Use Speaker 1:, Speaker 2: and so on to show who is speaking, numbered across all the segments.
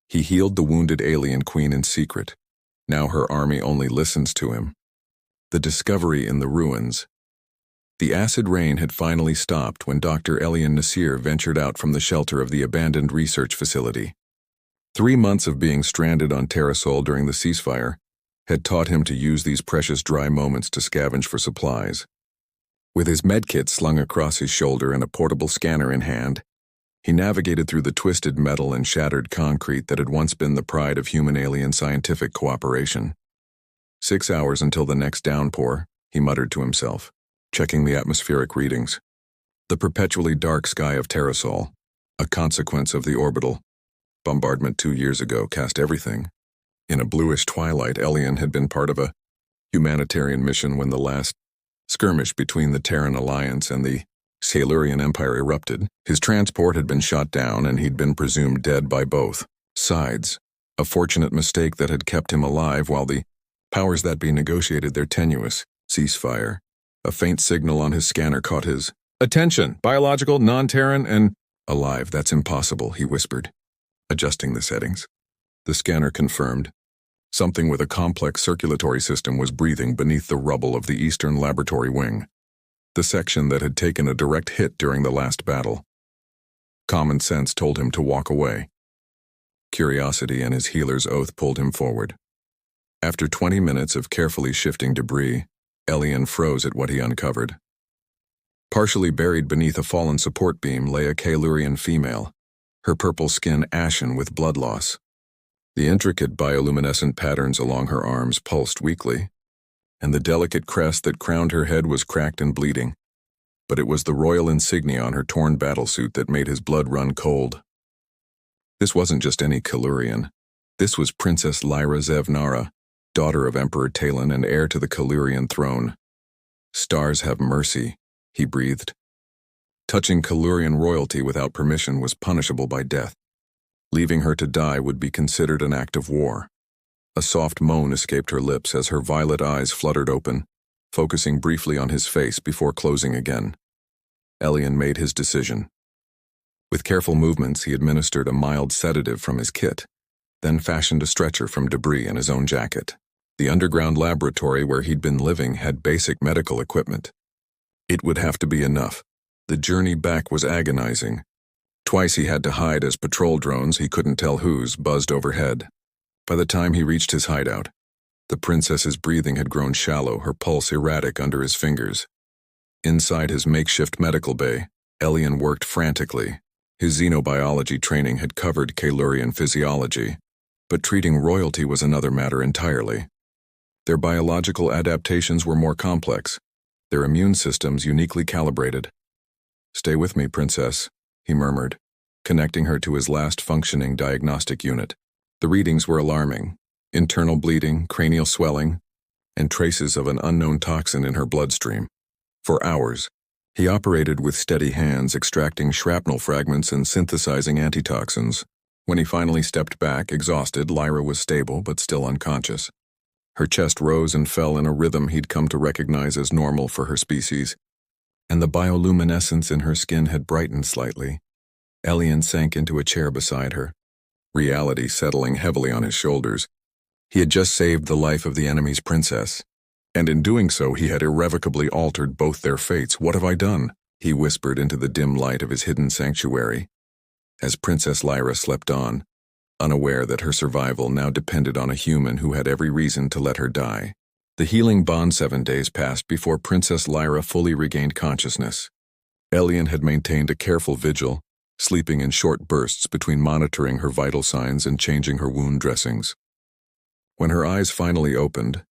Speaker 1: He healed the wounded alien queen in secret. Now her army only listens to him. The discovery in the ruins. The acid rain had finally stopped when Dr. Elian Nasir ventured out from the shelter of the abandoned research facility. 3 months of being stranded on Terrasol during the ceasefire had taught him to use these precious dry moments to scavenge for supplies. With his medkit slung across his shoulder and a portable scanner in hand, he navigated through the twisted metal and shattered concrete that had once been the pride of human-alien scientific cooperation. 6 hours until the next downpour, he muttered to himself, checking the atmospheric readings. The perpetually dark sky of Terrasol, a consequence of the orbital bombardment 2 years ago, cast everything. In a bluish twilight, Elian had been part of a humanitarian mission when the last skirmish between the Terran Alliance and the Silurian Empire erupted. His transport had been shot down and he'd been presumed dead by both sides, a fortunate mistake that had kept him alive while the powers that be negotiated their tenuous ceasefire. A faint signal on his scanner caught his attention. Biological, non-Terran, and alive. That's impossible, he whispered, adjusting the settings. The scanner confirmed. Something with a complex circulatory system was breathing beneath the rubble of the eastern laboratory wing, the section that had taken a direct hit during the last battle. Common sense told him to walk away. Curiosity and his healer's oath pulled him forward. After 20 minutes of carefully shifting debris, Elian froze at what he uncovered. Partially buried beneath a fallen support beam lay a Silurian female, her purple skin ashen with blood loss. The intricate bioluminescent patterns along her arms pulsed weakly, and the delicate crest that crowned her head was cracked and bleeding. But it was the royal insignia on her torn battlesuit that made his blood run cold. This wasn't just any Silurian. This was Princess Lyra Zevnara, daughter of Emperor Talon and heir to the Silurian throne. Stars have mercy, he breathed. Touching Silurian royalty without permission was punishable by death. Leaving her to die would be considered an act of war. A soft moan escaped her lips as her violet eyes fluttered open, focusing briefly on his face before closing again. Elian made his decision. With careful movements, he administered a mild sedative from his kit, then fashioned a stretcher from debris in his own jacket. The underground laboratory where he'd been living had basic medical equipment. It would have to be enough. The journey back was agonizing. Twice he had to hide as patrol drones, he couldn't tell whose, buzzed overhead. By the time he reached his hideout, the princess's breathing had grown shallow, her pulse erratic under his fingers. Inside his makeshift medical bay, Elian worked frantically. His xenobiology training had covered Silurian physiology, but treating royalty was another matter entirely. Their biological adaptations were more complex, their immune systems uniquely calibrated. "Stay with me, princess," he murmured, connecting her to his last functioning diagnostic unit. The readings were alarming: internal bleeding, cranial swelling, and traces of an unknown toxin in her bloodstream. For hours, he operated with steady hands, extracting shrapnel fragments and synthesizing antitoxins. When he finally stepped back, exhausted, Lyra was stable but still unconscious. Her chest rose and fell in a rhythm he'd come to recognize as normal for her species, and the bioluminescence in her skin had brightened slightly. Elian sank into a chair beside her, reality settling heavily on his shoulders. He had just saved the life of the enemy's princess, and in doing so he had irrevocably altered both their fates. "What have I done?" he whispered into the dim light of his hidden sanctuary. As Princess Lyra slept on, unaware that her survival now depended on a human who had every reason to let her die. The healing bond 7 days passed before Princess Lyra fully regained consciousness. Elian had maintained a careful vigil, sleeping in short bursts between monitoring her vital signs and changing her wound dressings. When her eyes finally opened,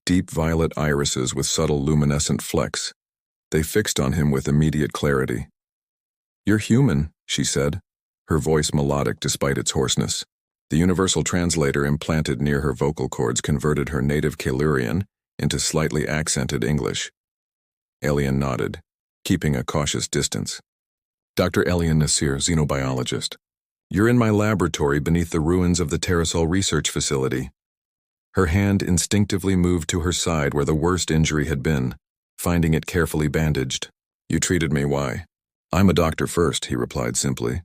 Speaker 1: deep violet irises with subtle luminescent flecks, they fixed on him with immediate clarity. "You're human," she said, her voice melodic despite its hoarseness. The universal translator implanted near her vocal cords converted her native Silurian into slightly accented English. Elian nodded, keeping a cautious distance. "Dr. Elian Nasir, xenobiologist. You're in my laboratory beneath the ruins of the Terrasol research facility." Her hand instinctively moved to her side where the worst injury had been, finding it carefully bandaged. "You treated me, why?" "I'm a doctor first," he replied simply.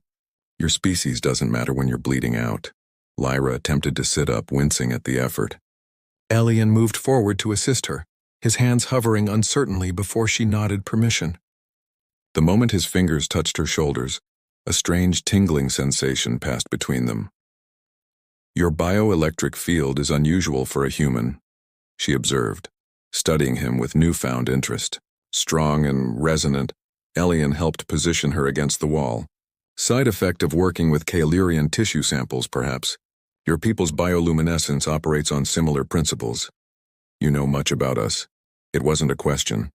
Speaker 1: "Your species doesn't matter when you're bleeding out." Lyra attempted to sit up, wincing at the effort. Alien moved forward to assist her, his hands hovering uncertainly before she nodded permission. The moment his fingers touched her shoulders, a strange tingling sensation passed between them. "Your bioelectric field is unusual for a human," she observed, studying him with newfound interest. Strong and resonant, Alien helped position her against the wall. "Side effect of working with Kaelerian tissue samples, perhaps. Your people's bioluminescence operates on similar principles. You know much about us." It wasn't a question.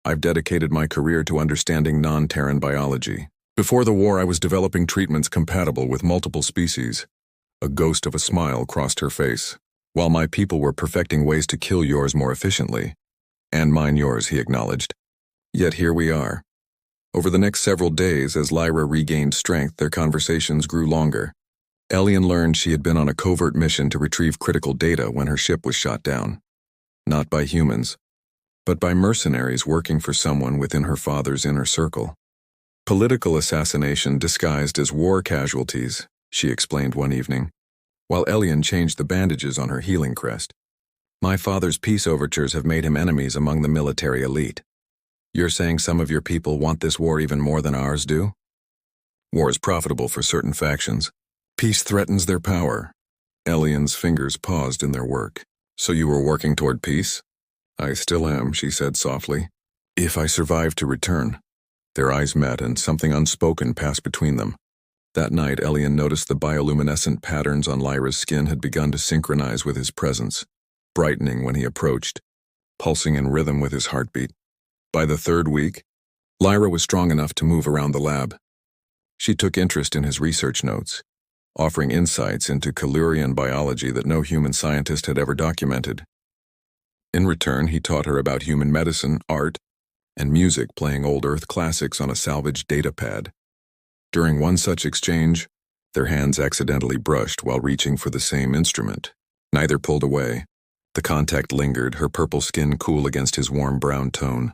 Speaker 1: "I've dedicated my career to understanding non-Terran biology. Before the war, I was developing treatments compatible with multiple species." A ghost of a smile crossed her face. "While my people were perfecting ways to kill yours more efficiently. And mine yours," he acknowledged. "Yet here we are." Over the next several days, as Lyra regained strength, their conversations grew longer. Alien learned she had been on a covert mission to retrieve critical data when her ship was shot down. Not by humans, but by mercenaries working for someone within her father's inner circle. "Political assassination disguised as war casualties," she explained one evening, while Alien changed the bandages on her healing crest. "My father's peace overtures have made him enemies among the military elite. You're saying some of your people want this war even more than ours do? War is profitable for certain factions. Peace threatens their power." Alien's fingers paused in their work. "So you were working toward peace?" "I still am," she said softly. "If I survive to return." Their eyes met and something unspoken passed between them. That night, Alien noticed the bioluminescent patterns on Lyra's skin had begun to synchronize with his presence, brightening when he approached, pulsing in rhythm with his heartbeat. By the third week, Lyra was strong enough to move around the lab. She took interest in his research notes, offering insights into Kaelerian biology that no human scientist had ever documented. In return, he taught her about human medicine, art, and music, playing old Earth classics on a salvaged data pad. During one such exchange, their hands accidentally brushed while reaching for the same instrument. Neither pulled away. The contact lingered, her purple skin cool against his warm brown tone.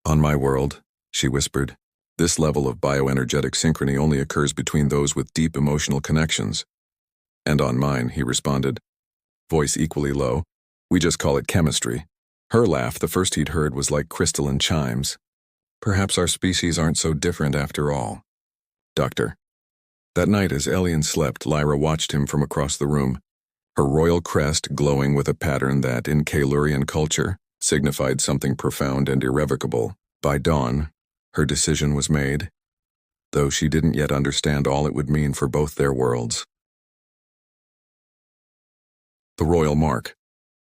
Speaker 1: "On my world," she whispered, "this level of bioenergetic synchrony only occurs between those with deep emotional connections." "And on mine," he responded, voice equally low. "We just call it chemistry." Her laugh, the first he'd heard, was like crystalline chimes. "Perhaps our species aren't so different after all." "Doctor." That night, as Alien slept, Lyra watched him from across the room, her royal crest glowing with a pattern that, in Kaelerian culture, signified something profound and irrevocable. By dawn, her decision was made, though she didn't yet understand all it would mean for both their worlds. The royal mark.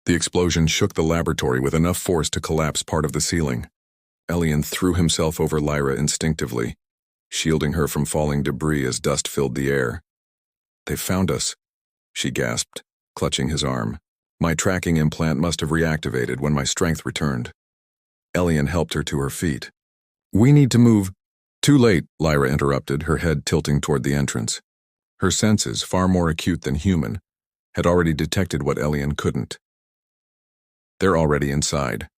Speaker 1: The explosion shook the laboratory with enough force to collapse part of the ceiling. Alien threw himself over Lyra instinctively, shielding her from falling debris as dust filled the air. "They found us," she gasped, clutching his arm. "My tracking implant must have reactivated when my strength returned." Alien helped her to her feet. "We need to move." "Too late," Lyra interrupted, her head tilting toward the entrance. Her senses, far more acute than human, had already detected what Alien couldn't. "They're already inside."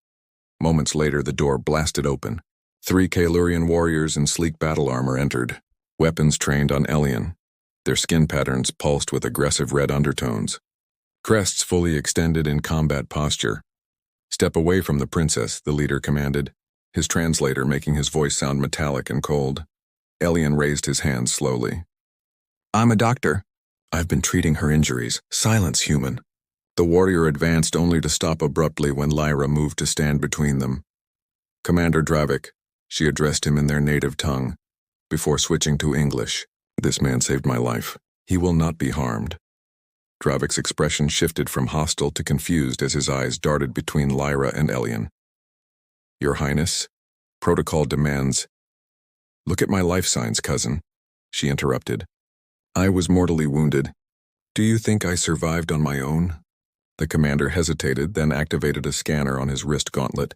Speaker 1: Moments later, the door blasted open. 3 Kaelerian warriors in sleek battle armor entered, weapons trained on Alien. Their skin patterns pulsed with aggressive red undertones. Crests fully extended in combat posture. "Step away from the princess," the leader commanded, his translator making his voice sound metallic and cold. Alien raised his hands slowly. "I'm a doctor. I've been treating her injuries. Silence, human." The warrior advanced only to stop abruptly when Lyra moved to stand between them. "Commander Dravik," she addressed him in their native tongue, before switching to English. "This man saved my life. He will not be harmed." Dravik's expression shifted from hostile to confused as his eyes darted between Lyra and Alien. "Your Highness, protocol demands—" "Look at my life signs, cousin," she interrupted. "I was mortally wounded. Do you think I survived on my own?" The commander hesitated, then activated a scanner on his wrist gauntlet.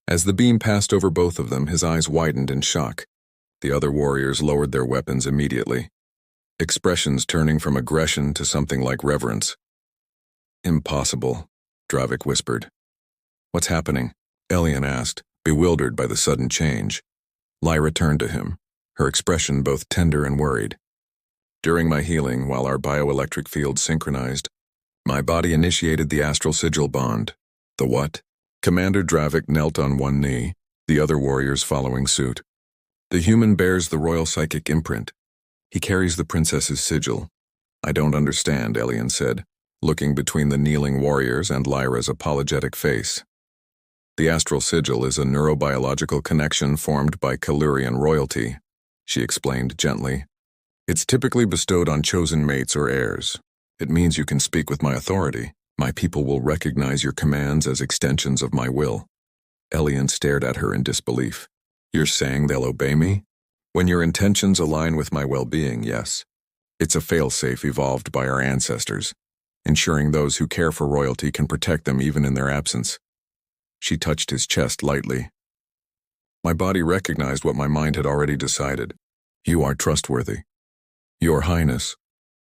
Speaker 1: As the beam passed over both of them, his eyes widened in shock. The other warriors lowered their weapons immediately, expressions turning from aggression to something like reverence. "Impossible," Dravik whispered. "What's happening?" Alien asked, bewildered by the sudden change. Lyra turned to him, her expression both tender and worried. During my healing, while our bioelectric fields synchronized, my body initiated the astral sigil bond. The what? Commander Dravik knelt on one knee, the other warriors following suit. The human bears the royal psychic imprint. He carries the princess's sigil. I don't understand, Elian said, looking between the kneeling warriors and Lyra's apologetic face. The astral sigil is a neurobiological connection formed by Kalurian royalty, she explained gently. It's typically bestowed on chosen mates or heirs. It means you can speak with my authority. My people will recognize your commands as extensions of my will. Elian stared at her in disbelief. You're saying they'll obey me? When your intentions align with my well-being, yes. It's a fail-safe evolved by our ancestors, ensuring those who care for royalty can protect them even in their absence. She touched his chest lightly. My body recognized what my mind had already decided. You are trustworthy. Your Highness,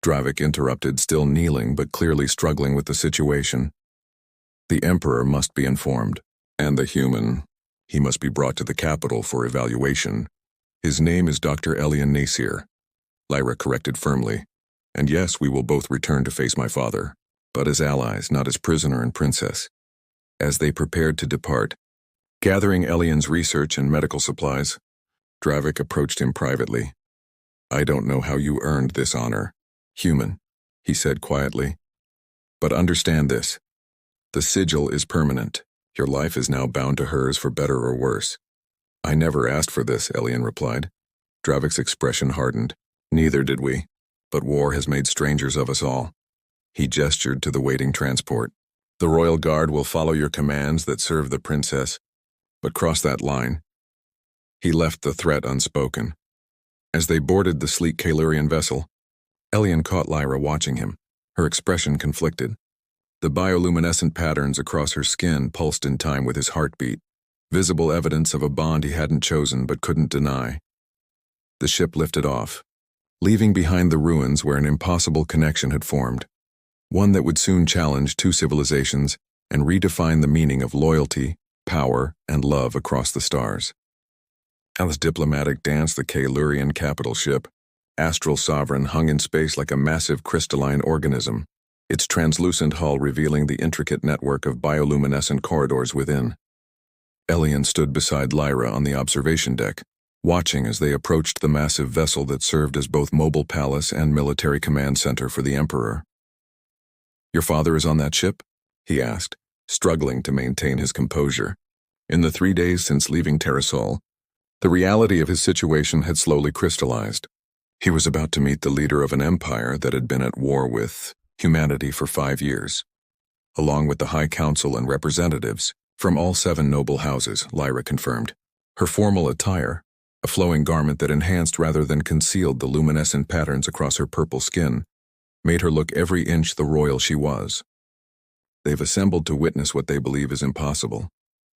Speaker 1: Dravik interrupted, still kneeling but clearly struggling with the situation. The Emperor must be informed, and the human. He must be brought to the capital for evaluation. His name is Dr. Elian Nasir, Lyra corrected firmly. And yes, we will both return to face my father, but as allies, not as prisoner and princess. As they prepared to depart, gathering Elian's research and medical supplies, Dravik approached him privately. I don't know how you earned this honor, human, he said quietly. But understand this. The sigil is permanent. Your life is now bound to hers for better or worse. I never asked for this, Elian replied. Dravik's expression hardened. Neither did we, but war has made strangers of us all. He gestured to the waiting transport. The royal guard will follow your commands that serve the princess, but cross that line. He left the threat unspoken. As they boarded the sleek Kalurian vessel, Elian caught Lyra watching him, her expression conflicted. The bioluminescent patterns across her skin pulsed in time with his heartbeat, visible evidence of a bond he hadn't chosen but couldn't deny. The ship lifted off, leaving behind the ruins where an impossible connection had formed, one that would soon challenge two civilizations and redefine the meaning of loyalty, power, and love across the stars. As diplomatic danced the Kalurian capital ship, Astral Sovereign hung in space like a massive crystalline organism, its translucent hull revealing the intricate network of bioluminescent corridors within. Elian stood beside Lyra on the observation deck, watching as they approached the massive vessel that served as both mobile palace and military command center for the Emperor. Your father is on that ship? He asked, struggling to maintain his composure. In the 3 days since leaving Terrasol, the reality of his situation had slowly crystallized. He was about to meet the leader of an empire that had been at war with humanity for 5 years. Along with the High Council and representatives from all 7 noble houses, Lyra confirmed. Her formal attire, a flowing garment that enhanced rather than concealed the luminescent patterns across her purple skin, made her look every inch the royal she was. They've assembled to witness what they believe is impossible,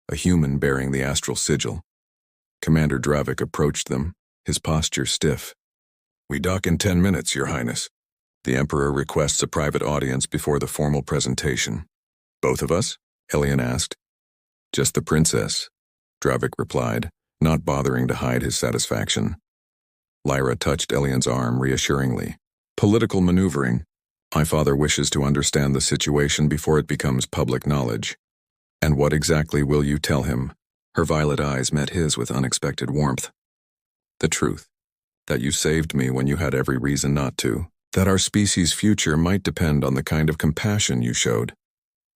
Speaker 1: a human bearing the astral sigil. Commander Dravik approached them, his posture stiff. We dock in 10 minutes, Your Highness. The Emperor requests a private audience before the formal presentation. Both of us? Elian asked. Just the princess, Dravik replied, not bothering to hide his satisfaction. Lyra touched Elian's arm reassuringly. Political maneuvering. My father wishes to understand the situation before it becomes public knowledge. And what exactly will you tell him? Her violet eyes met his with unexpected warmth. The truth. That you saved me when you had every reason not to. That our species' future might depend on the kind of compassion you showed.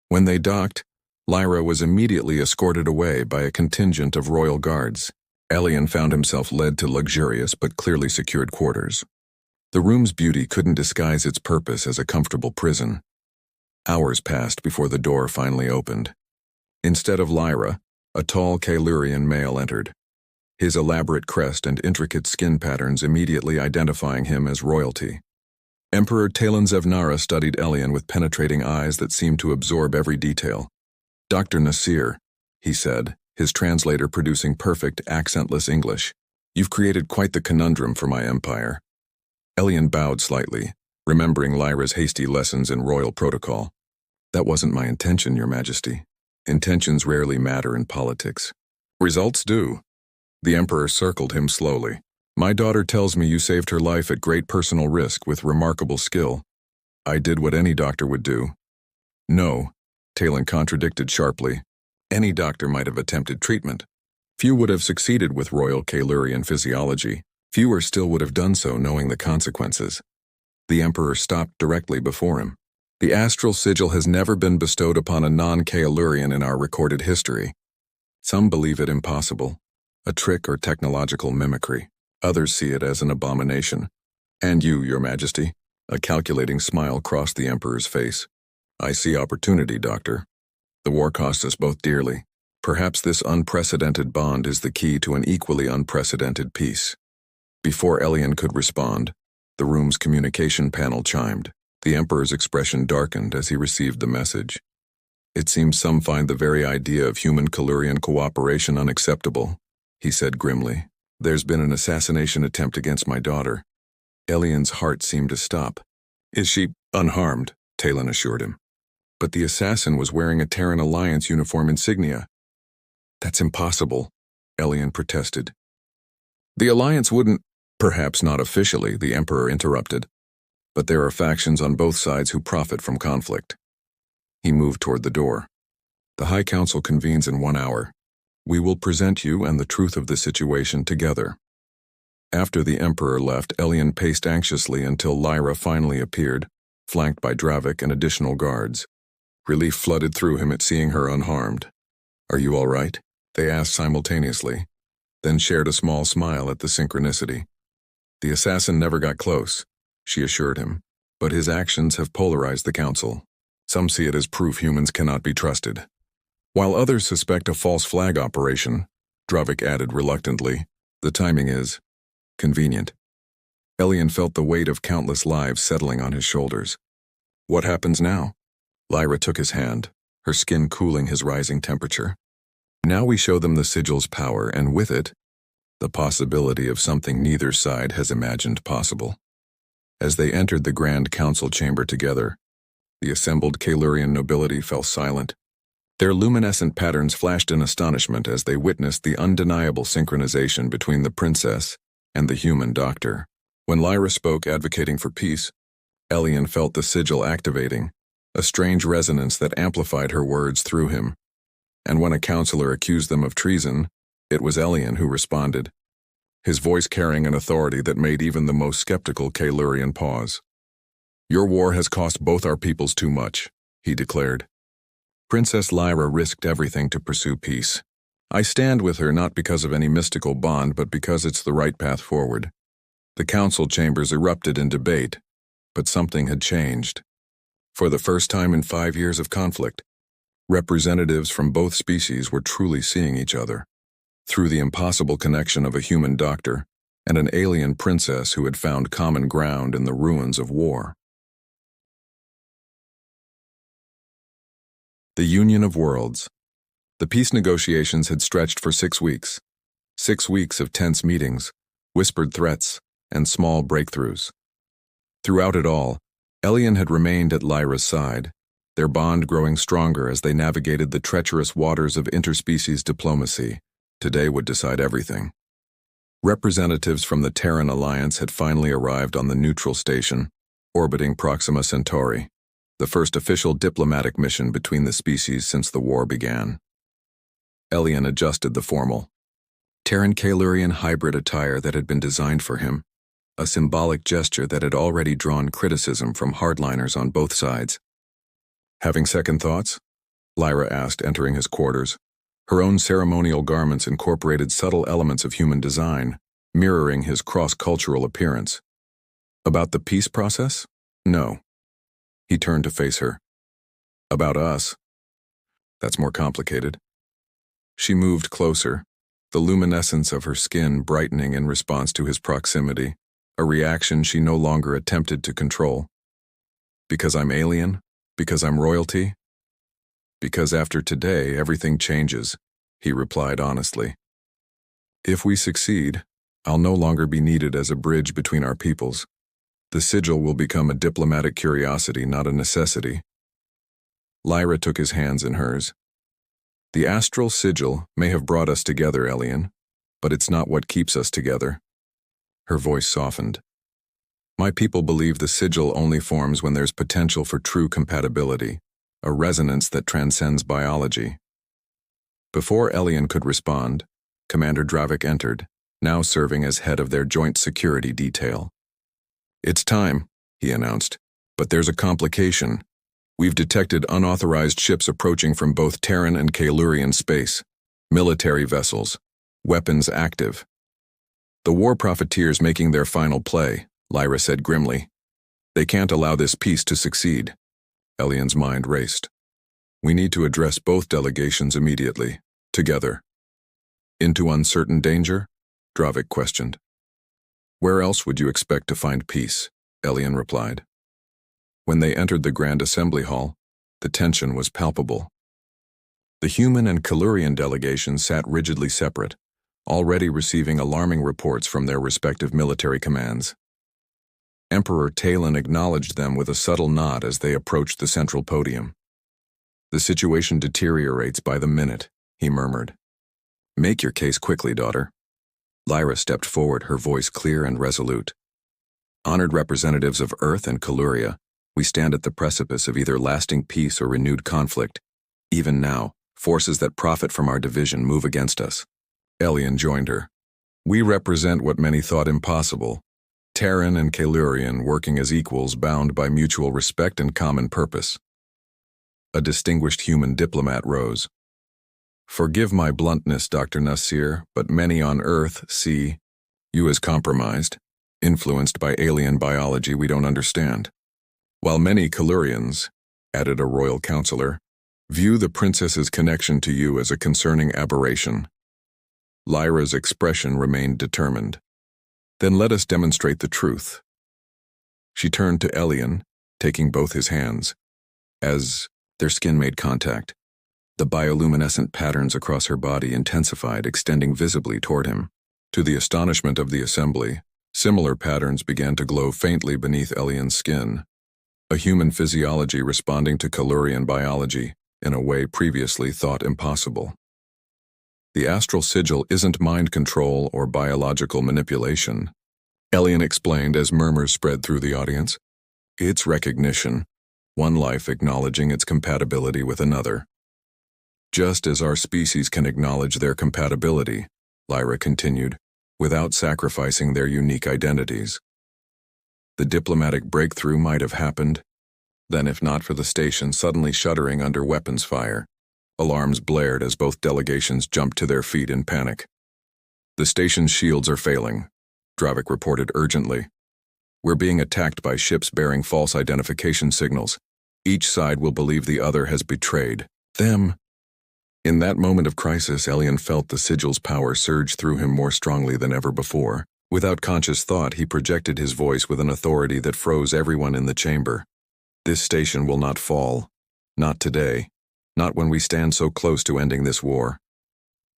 Speaker 1: When they docked, Lyra was immediately escorted away by a contingent of royal guards. Elian found himself led to luxurious but clearly secured quarters. The room's beauty couldn't disguise its purpose as a comfortable prison. Hours passed before the door finally opened. Instead of Lyra, a tall Kalurian male entered, his elaborate crest and intricate skin patterns immediately identifying him as royalty. Emperor Talon Zevnara studied Elian with penetrating eyes that seemed to absorb every detail. Dr. Nasir, he said, his translator producing perfect, accentless English. You've created quite the conundrum for my empire. Elian bowed slightly, remembering Lyra's hasty lessons in royal protocol. That wasn't my intention, Your Majesty. Intentions rarely matter in politics. Results do. The Emperor circled him slowly. My daughter tells me you saved her life at great personal risk with remarkable skill. I did what any doctor would do. No, Talon contradicted sharply. Any doctor might have attempted treatment. Few would have succeeded with Royal Kaelurian physiology. Fewer still would have done so knowing the consequences. The Emperor stopped directly before him. The astral sigil has never been bestowed upon a non-Kaelurian in our recorded history. Some believe it impossible, a trick or technological mimicry. Others see it as an abomination. And you, Your Majesty? A calculating smile crossed the Emperor's face. I see opportunity, Doctor. The war cost us both dearly. Perhaps this unprecedented bond is the key to an equally unprecedented peace. Before Elian could respond, the room's communication panel chimed. The Emperor's expression darkened as he received the message. It seems some find the very idea of human-Kaelurian cooperation unacceptable, he said grimly. There's been an assassination attempt against my daughter. Elian's heart seemed to stop. Is she unharmed? Talon assured him. But the assassin was wearing a Terran Alliance uniform insignia. That's impossible, Elian protested. The Alliance wouldn't, perhaps not officially, the Emperor interrupted. But there are factions on both sides who profit from conflict. He moved toward the door. The High Council convenes in 1 hour. We will present you and the truth of the situation together. After the Emperor left, Elian paced anxiously until Lyra finally appeared, flanked by Dravik and additional guards. Relief flooded through him at seeing her unharmed. Are you all right? They asked simultaneously, then shared a small smile at the synchronicity. The assassin never got close, she assured him, but his actions have polarized the Council. Some see it as proof humans cannot be trusted. While others suspect a false flag operation, Dravik added reluctantly, the timing is convenient. Elian felt the weight of countless lives settling on his shoulders. What happens now? Lyra took his hand, her skin cooling his rising temperature. Now we show them the sigil's power, and with it, the possibility of something neither side has imagined possible. As they entered the Grand Council chamber together, the assembled Kaelurian nobility fell silent. Their luminescent patterns flashed in astonishment as they witnessed the undeniable synchronization between the princess and the human doctor. When Lyra spoke advocating for peace, Elian felt the sigil activating, a strange resonance that amplified her words through him. And when a counselor accused them of treason, it was Elian who responded, his voice carrying an authority that made even the most skeptical Kaelurian pause. Your war has cost both our peoples too much, he declared. Princess Lyra risked everything to pursue peace. I stand with her not because of any mystical bond, but because it's the right path forward. The council chambers erupted in debate, but something had changed. For the first time in 5 years of conflict, representatives from both species were truly seeing each other, through the impossible connection of a human doctor and an alien princess who had found common ground in the ruins of war. The Union of Worlds. The peace negotiations had stretched for 6 weeks. 6 weeks of tense meetings, whispered threats, and small breakthroughs. Throughout it all, Elian had remained at Lyra's side, their bond growing stronger as they navigated the treacherous waters of interspecies diplomacy. Today would decide everything. Representatives from the Terran Alliance had finally arrived on the neutral station, orbiting Proxima Centauri, the first official diplomatic mission between the species since the war began. Elian adjusted the formal, Terran-Kaelurian hybrid attire that had been designed for him, a symbolic gesture that had already drawn criticism from hardliners on both sides. Having second thoughts? Lyra asked, entering his quarters. Her own ceremonial garments incorporated subtle elements of human design, mirroring his cross-cultural appearance. About the peace process? No. He turned to face her. About us? That's more complicated. She moved closer, the luminescence of her skin brightening in response to his proximity, a reaction she no longer attempted to control. Because I'm alien? Because I'm royalty? Because after today, everything changes, he replied honestly. If we succeed, I'll no longer be needed as a bridge between our peoples. The sigil will become a diplomatic curiosity, not a necessity. Lyra took his hands in hers. The astral sigil may have brought us together, Elian, but it's not what keeps us together. Her voice softened. My people believe the sigil only forms when there's potential for true compatibility, a resonance that transcends biology. Before Elian could respond, Commander Dravik entered, now serving as head of their joint security detail. It's time, he announced, but there's a complication. We've detected unauthorized ships approaching from both Terran and Kaelurian space, military vessels, weapons active. The war profiteers making their final play, Lyra said grimly. They can't allow this peace to succeed. Elian's mind raced. We need to address both delegations immediately, together. Into uncertain danger? Dravik questioned. Where else would you expect to find peace? Elian replied. When they entered the Grand Assembly Hall, the tension was palpable. The human and Kaelurian delegations sat rigidly separate, already receiving alarming reports from their respective military commands. Emperor Talon acknowledged them with a subtle nod as they approached the central podium. The situation deteriorates by the minute, he murmured. Make your case quickly, daughter. Lyra stepped forward, her voice clear and resolute. Honored representatives of Earth and Kaeluria, we stand at the precipice of either lasting peace or renewed conflict. Even now, forces that profit from our division move against us. Elian joined her. We represent what many thought impossible. Terran and Kaelurian working as equals bound by mutual respect and common purpose. A distinguished human diplomat rose. Forgive my bluntness, Dr. Nasir, but many on Earth see you as compromised, influenced by alien biology we don't understand. While many Kaelurians, added a royal counselor, view the princess's connection to you as a concerning aberration. Lyra's expression remained determined. Then let us demonstrate the truth. She turned to Elian, taking both his hands. As their skin made contact, the bioluminescent patterns across her body intensified, extending visibly toward him. To the astonishment of the assembly, similar patterns began to glow faintly beneath Elian's skin, a human physiology responding to Kaelurian biology in a way previously thought impossible. The astral sigil isn't mind control or biological manipulation, Elian explained as murmurs spread through the audience. It's recognition, one life acknowledging its compatibility with another. Just as our species can acknowledge their compatibility, Lyra continued, without sacrificing their unique identities. The diplomatic breakthrough might have happened, then if not for the station suddenly shuddering under weapons fire. Alarms blared as both delegations jumped to their feet in panic. The station's shields are failing, Dravik reported urgently. We're being attacked by ships bearing false identification signals. Each side will believe the other has betrayed them. In that moment of crisis, Elian felt the sigil's power surge through him more strongly than ever before. Without conscious thought, he projected his voice with an authority that froze everyone in the chamber. This station will not fall. Not today. Not when we stand so close to ending this war.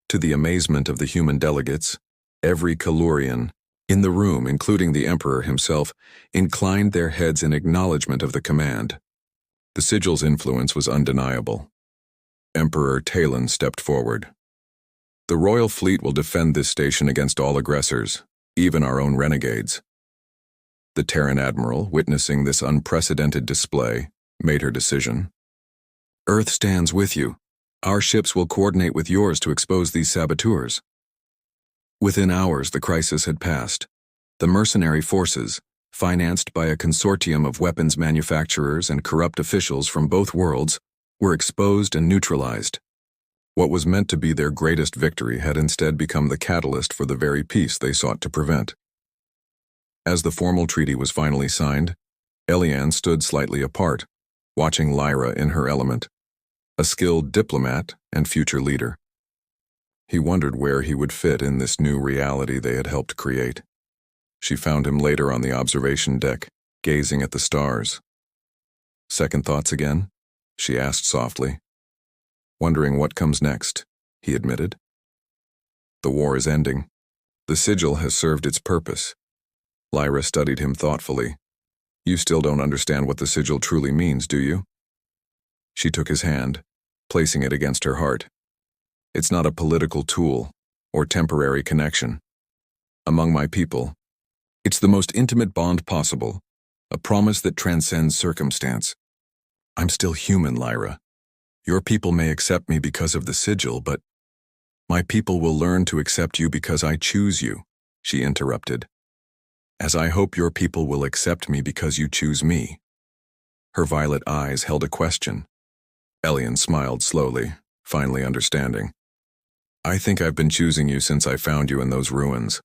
Speaker 1: To the amazement of the human delegates, every Kaelurian, in the room, including the Emperor himself, inclined their heads in acknowledgement of the command. The sigil's influence was undeniable. Emperor Talon stepped forward. The royal fleet will defend this station against all aggressors, even our own renegades. The Terran admiral, witnessing this unprecedented display, made her decision. Earth stands with you. Our ships will coordinate with yours to expose these saboteurs. Within hours, the crisis had passed. The mercenary forces, financed by a consortium of weapons manufacturers and corrupt officials from both worlds, were exposed and neutralized. What was meant to be their greatest victory had instead become the catalyst for the very peace they sought to prevent. As the formal treaty was finally signed, Elian stood slightly apart, watching Lyra in her element, a skilled diplomat and future leader. He wondered where he would fit in this new reality they had helped create. She found him later on the observation deck, gazing at the stars. Second thoughts again? She asked softly. Wondering what comes next, he admitted. The war is ending. The sigil has served its purpose. Lyra studied him thoughtfully. You still don't understand what the sigil truly means, do you? She took his hand, placing it against her heart. It's not a political tool or temporary connection. Among my people, It's the most intimate bond possible, a promise that transcends circumstance. I'm still human, Lyra. Your people may accept me because of the sigil, but my people will learn to accept you because I choose you, she interrupted. As I hope your people will accept me because you choose me. Her violet eyes held a question. Elian smiled slowly, finally understanding. I think I've been choosing you since I found you in those ruins.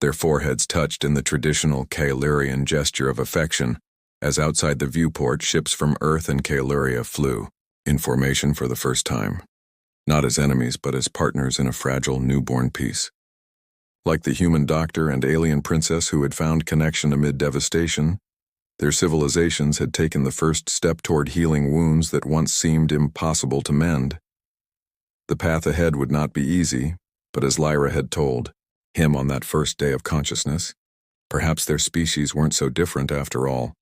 Speaker 1: Their foreheads touched in the traditional Kaelurian gesture of affection, as outside the viewport ships from Earth and Kaeluria flew, in formation for the first time. Not as enemies, but as partners in a fragile newborn peace. Like the human doctor and alien princess who had found connection amid devastation, their civilizations had taken the first step toward healing wounds that once seemed impossible to mend. The path ahead would not be easy, but as Lyra had told him on that first day of consciousness, perhaps their species weren't so different after all.